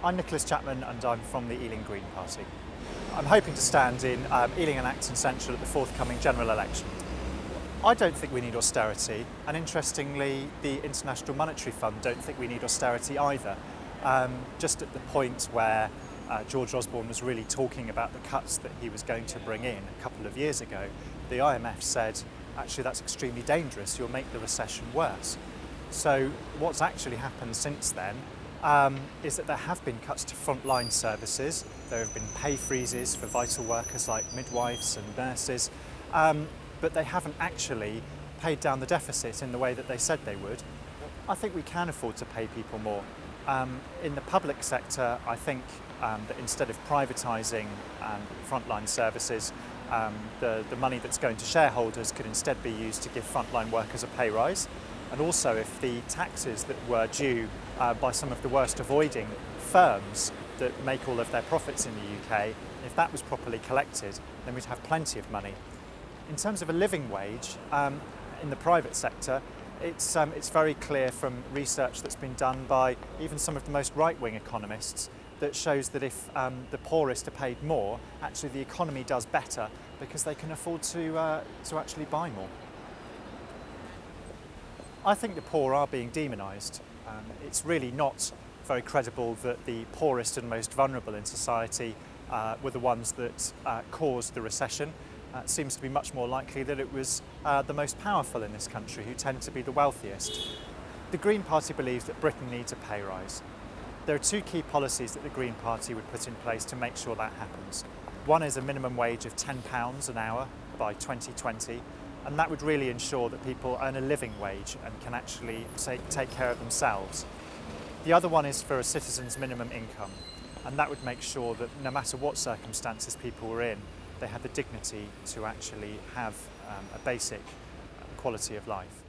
I'm Nicholas Chapman and I'm from the Ealing Green Party. I'm hoping to stand in Ealing and Acton Central at the forthcoming general election. I don't think we need austerity, and interestingly the International Monetary Fund don't think we need austerity either. Just at the point where George Osborne was really talking about the cuts that he was going to bring in a couple of years ago, the IMF said, actually that's extremely dangerous, you'll make the recession worse. So what's actually happened since then is that there have been cuts to frontline services. There have been pay freezes for vital workers like midwives and nurses, but they haven't actually paid down the deficit in the way that they said they would. I think we can afford to pay people more. In the public sector, I think that instead of privatising frontline services, the money that's going to shareholders could instead be used to give frontline workers a pay rise. And also, if the taxes that were due by some of the worst avoiding firms that make all of their profits in the UK, if that was properly collected, then we'd have plenty of money. In terms of a living wage, in the private sector, it's very clear from research that's been done by even some of the most right-wing economists that shows that if the poorest are paid more, actually the economy does better because they can afford to actually buy more. I think the poor are being demonised. It's really not very credible that the poorest and most vulnerable in society were the ones that caused the recession. It seems to be much more likely that it was the most powerful in this country who tend to be the wealthiest. The Green Party believes that Britain needs a pay rise. There are two key policies that the Green Party would put in place to make sure that happens. One is a minimum wage of £10 an hour by 2020, and that would really ensure that people earn a living wage and can actually take care of themselves. The other one is for a citizen's minimum income, and that would make sure that no matter what circumstances people were in, they had the dignity to actually have a basic quality of life.